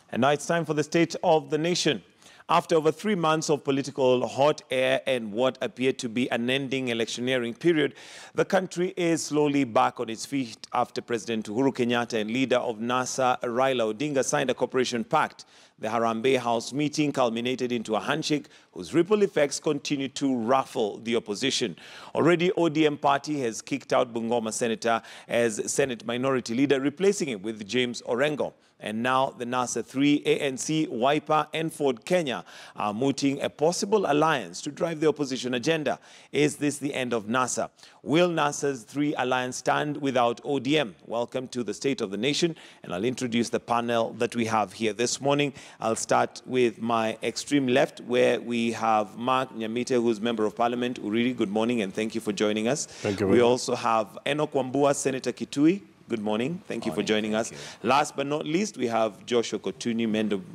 And now it's time for the State of the Nation. After over 3 months of political hot air and what appeared to be an ending electioneering period, the country is slowly back on its feet after President Uhuru Kenyatta and leader of NASA, Raila Odinga, signed a cooperation pact. The Harambee House meeting culminated into a handshake whose ripple effects continue to ruffle the opposition. Already, ODM party has kicked out Bungoma Senator as Senate Minority Leader, replacing him with James Orengo. And now the NASA 3, ANC, Wiper and Ford Kenya are mooting a possible alliance to drive the opposition agenda. Is this the end of NASA? Will NASA's 3 alliance stand without ODM? Welcome to the State of the Nation, and I'll introduce the panel that we have here this morning. I'll start with my extreme left, where we have Mark Nyamite, who's Member of Parliament. Uriri, good morning, and thank you for joining us. Thank you. We also have Enoch Wambua, Senator Kitui. Good morning. Thank you for joining us. Last but not least, we have Joshua Kotuni,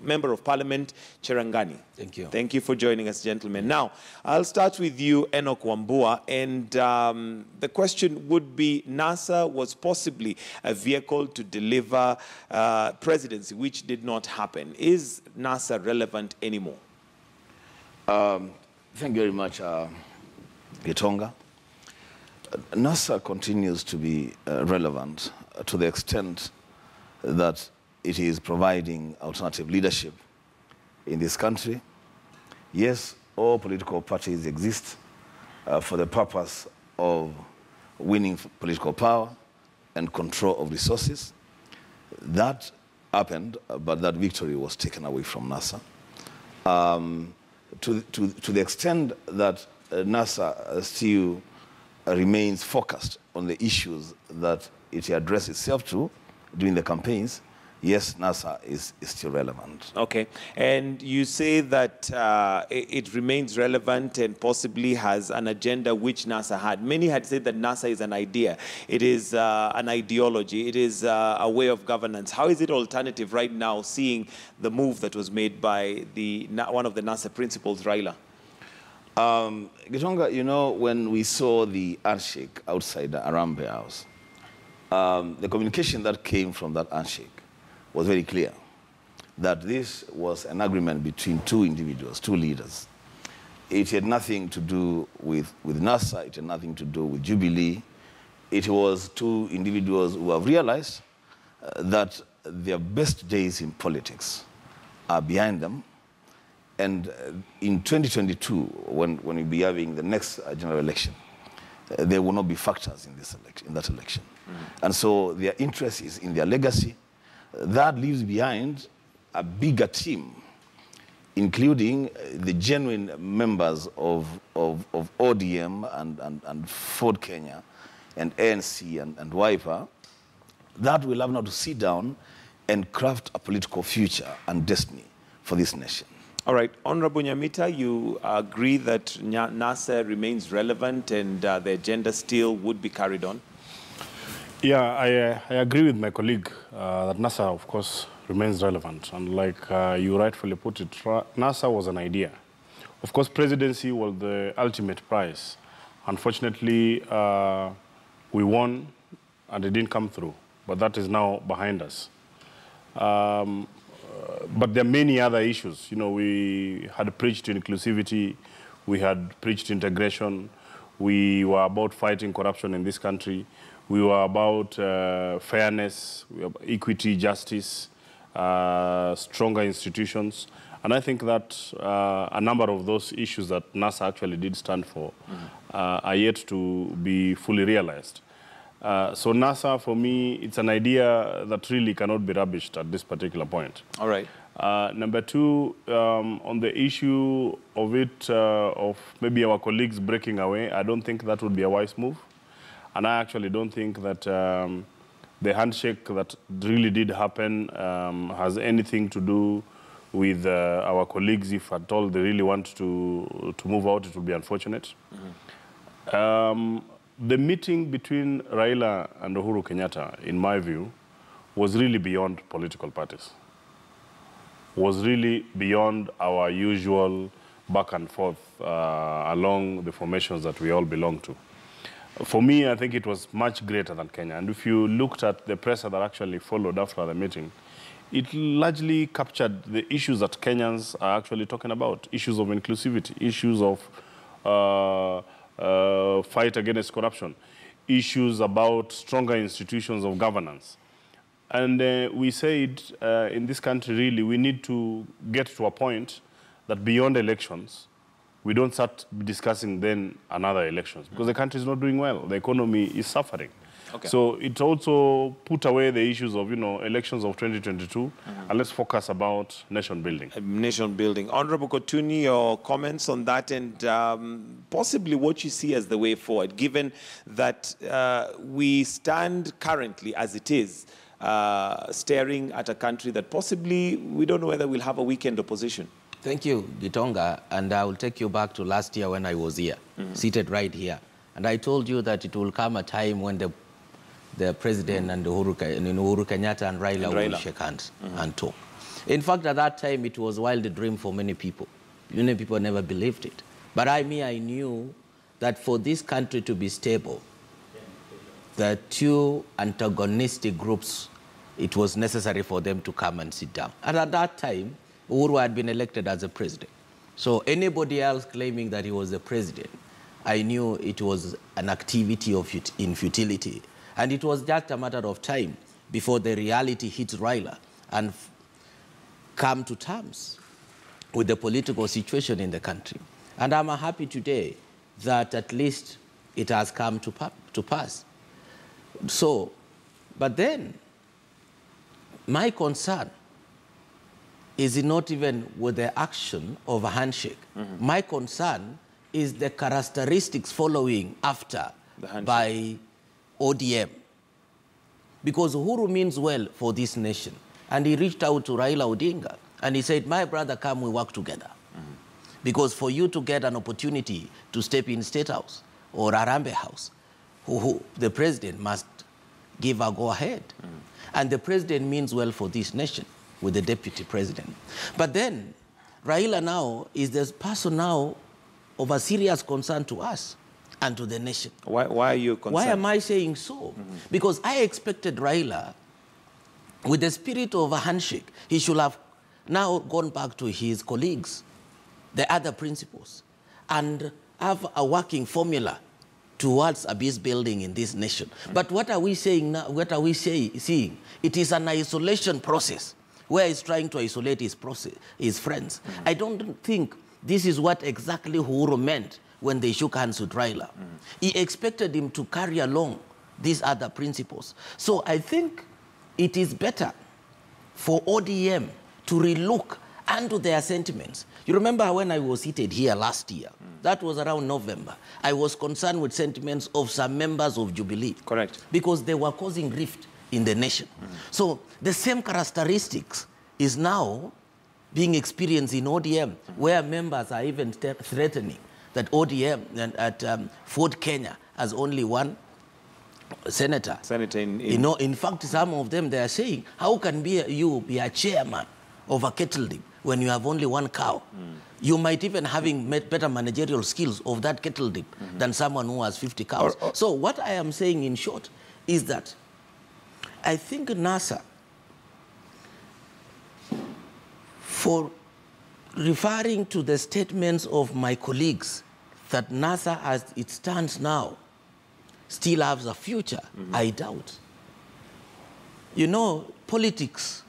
Member of Parliament, Cherangani. Thank you. Thank you for joining us, gentlemen. Now, I'll start with you, Enoch Wambua, and the question would be, NASA was possibly a vehicle to deliver presidency, which did not happen. Is NASA relevant anymore? Thank you very much, Gitonga. NASA continues to be relevant to the extent that it is providing alternative leadership in this country. Yes, all political parties exist for the purpose of winning political power and control of resources. That happened, but that victory was taken away from NASA. To the extent that NASA still remains focused on the issues that it addressed itself to during the campaigns, yes, NASA is still relevant. Okay. And you say that it remains relevant and possibly has an agenda which NASA had. Many had said that NASA is an idea. It is an ideology. It is a way of governance. How is it alternative right now, seeing the move that was made by one of the NASA principals, Raila? Gitonga, you know, when we saw the handshake outside the Harambee House, the communication that came from that handshake was very clear, that this was an agreement between 2 individuals, 2 leaders. It had nothing to do with NASA, it had nothing to do with Jubilee. It was 2 individuals who have realized that their best days in politics are behind them. And in 2022, when we'll be having the next general election, there will not be factors in that election. And so their interest is in their legacy. That leaves behind a bigger team, including the genuine members of ODM and Ford Kenya and ANC and Wiper, that will have now to sit down and craft a political future and destiny for this nation. All right. Honorable Nyamita, you agree that NASA remains relevant and the agenda still would be carried on? Yeah, I agree with my colleague that NASA, of course, remains relevant. And like you rightfully put it, NASA was an idea. Of course, presidency was the ultimate prize. Unfortunately, we won and it didn't come through. But that is now behind us. But there are many other issues. You know, we had preached inclusivity, we had preached integration, we were about fighting corruption in this country, we were about fairness, equity, justice, stronger institutions. And I think that a number of those issues that NASA actually did stand for are yet to be fully realized. So NASA, for me, it's an idea that really cannot be rubbished at this particular point. All right. Number 2, on the issue of of maybe our colleagues breaking away, I don't think that would be a wise move. And I actually don't think that the handshake that really did happen has anything to do with our colleagues. If at all they really want to move out, it would be unfortunate. The meeting between Raila and Uhuru Kenyatta, in my view, was really beyond political parties. Was really beyond our usual back and forth along the formations that we all belong to. For me, I think it was much greater than Kenya. And if you looked at the press that actually followed after the meeting, it largely captured the issues that Kenyans are actually talking about, issues of inclusivity, issues of fight against corruption, issues about stronger institutions of governance. And we said in this country, really, we need to get to a point that beyond elections, we don't start discussing then another elections, because the country is not doing well. The economy is suffering. Okay. So it also put away the issues of, elections of 2022, and let's focus about nation building. Nation building. Honorable Kotuni, your comments on that and possibly what you see as the way forward, given that we stand currently as it is, staring at a country that possibly we don't know whether we'll have a weekend opposition. Thank you, Gitonga, and I will take you back to last year when I was here, seated right here. And I told you that it will come a time when the president and Uhuru Kenyatta and Raila will shake hands and talk. In fact, at that time, it was a wild dream for many people. Many people never believed it. But I knew that for this country to be stable, the two antagonistic groups, it was necessary for them to come and sit down. And at that time, Uhuru had been elected as a president. So anybody else claiming that he was the president, I knew it was an activity in futility. And it was just a matter of time before the reality hit Raila and come to terms with the political situation in the country. And I'm happy today that at least it has come to pass. So, but then, my concern is not even with the action of a handshake. My concern is the characteristics following after by ODM. Because Uhuru means well for this nation. And he reached out to Raila Odinga and he said, my brother, come, we work together. Because for you to get an opportunity to step in State House or Arambe House, the president must give a go-ahead. And the president means well for this nation with the deputy president. But then, Raila now is the person now of a serious concern to us and to the nation. Why are you concerned? Why am I saying so? Because I expected Raila, with the spirit of a handshake, he should have now gone back to his colleagues, the other principals, and have a working formula towards a peace building in this nation. But what are we saying now? What are we seeing? It is an isolation process where he's trying to isolate his friends. I don't think this is what exactly Uhuru meant when they shook hands with Raila. He expected him to carry along these other principles. So I think it is better for ODM to relook unto their sentiments. You remember when I was seated here last year? That was around November. I was concerned with sentiments of some members of Jubilee. Correct. Because they were causing rift in the nation. So the same characteristics is now being experienced in ODM, where members are even threatening that ODM and at Ford Kenya has only one senator. In fact, some of them, they are saying, how can you be a chairman of a kettle dip when you have only one cow? You might even having better managerial skills of that kettle dip than someone who has 50 cows. So what I am saying in short is that I think NASA, for referring to the statements of my colleagues that NASA, as it stands now, still has a future, I doubt. You know, politics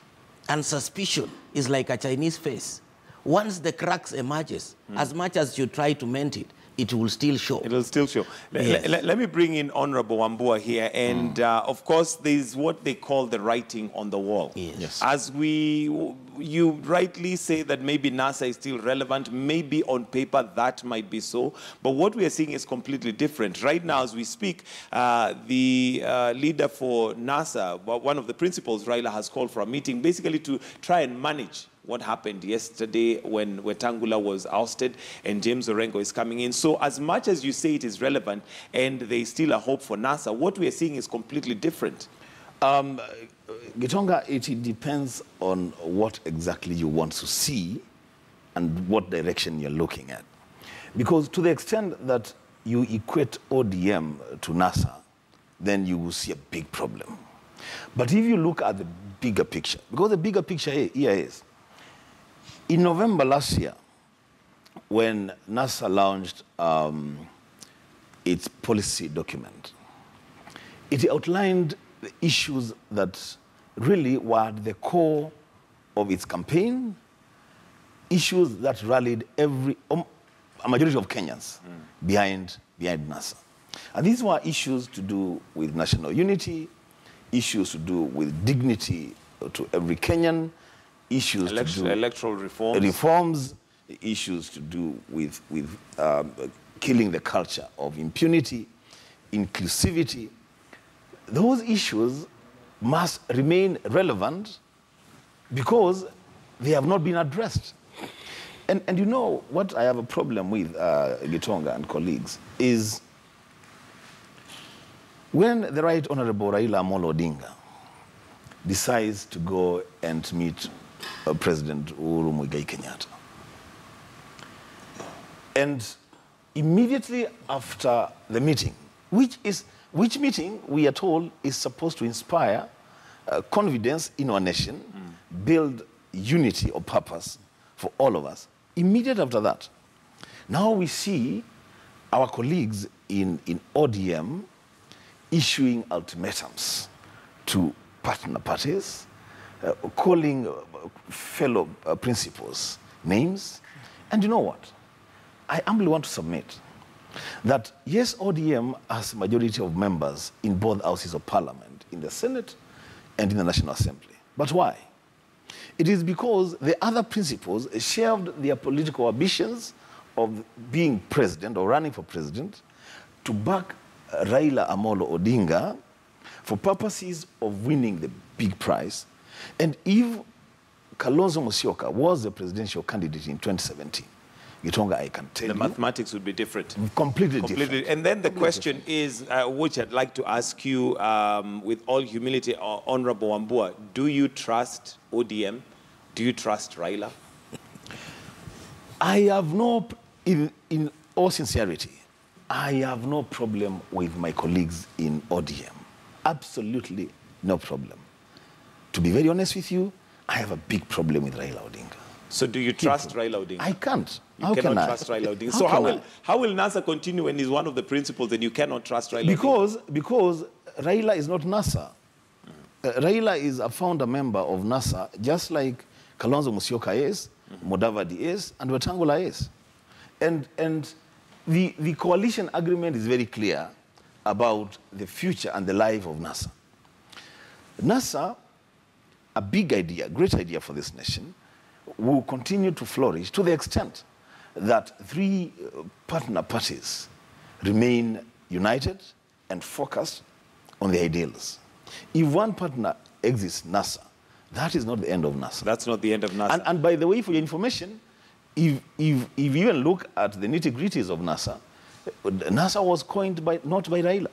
and suspicion is like a Chinese face. Once the cracks emerges, as much as you try to mend it, it will still show. It will still show. Yes. Let me bring in Honorable Wambua here. And of course, there's what they call the writing on the wall. Yes. As you rightly say that maybe NASA is still relevant, maybe on paper that might be so, but what we are seeing is completely different. Right now, as we speak, the leader for NASA, one of the principals, Raila, has called for a meeting basically to try and manage what happened yesterday when Wetangula was ousted and James Orengo is coming in. So as much as you say it is relevant and there is still a hope for NASA, what we are seeing is completely different. Gitonga, it depends on what exactly you want to see and what direction you're looking at. Because to the extent that you equate ODM to NASA, then you will see a big problem. But if you look at the bigger picture, because the bigger picture here is, in November last year, when NASA launched its policy document, it outlined the issues that really were at the core of its campaign, issues that rallied a majority of Kenyans behind NASA. And these were issues to do with national unity, issues to do with dignity to every Kenyan, issues to do electoral reforms, issues to do with killing the culture of impunity, inclusivity. Those issues must remain relevant because they have not been addressed. And you know what I have a problem with, Gitonga and colleagues, is when the Right Honorable Raila Amolo Odinga decides to go and meet President Uhuru Muigai Kenyatta. And immediately after the meeting, which meeting we are told is supposed to inspire confidence in our nation, build unity of purpose for all of us. Immediately after that, now we see our colleagues in ODM issuing ultimatums to partner parties, calling fellow principals names. And you know what? I humbly want to submit that, yes, ODM has a majority of members in both houses of parliament, in the Senate and in the National Assembly. But why? It is because the other principals shelved their political ambitions of being president or running for president to back Raila Amolo Odinga for purposes of winning the big prize. And if Kalonzo Musyoka was the presidential candidate in 2017, Gitonga, I can tell you, the mathematics would be different. Completely different. And then the question is, which I'd like to ask you with all humility, Honorable Wambua, do you trust ODM? Do you trust Raila? I have no, in all sincerity, I have no problem with my colleagues in ODM. Absolutely no problem. To be very honest with you, I have a big problem with Raila Odinga. So do you trust Raila Odinga? I can't. You cannot trust Raila Odinga. So how will NASA continue when he's one of the principals and you cannot trust Raila Odinga? Because Raila is not NASA. Raila is a founder member of NASA, just like Kalonzo Musyoka is, Mudavadi is, and Wetangula is. And the coalition agreement is very clear about the future and the life of NASA. NASA, a big idea, great idea for this nation, will continue to flourish to the extent that three partner parties remain united and focused on the ideals. If one partner exits NASA, that is not the end of NASA. That's not the end of NASA. And by the way, for your information, if you even look at the nitty-gritties of NASA, NASA was coined not by Raila,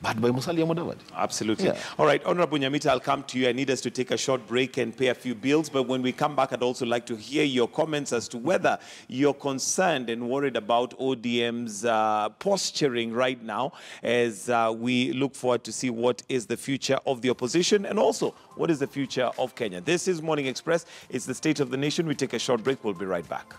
but by Musalia Mudavadi. Absolutely. Yeah. All right, Honorable Nyamita, I'll come to you. I need us to take a short break and pay a few bills. But when we come back, I'd also like to hear your comments as to whether you're concerned and worried about ODM's posturing right now as we look forward to see what is the future of the opposition and also what is the future of Kenya. This is Morning Express. It's the State of the Nation. We take a short break. We'll be right back.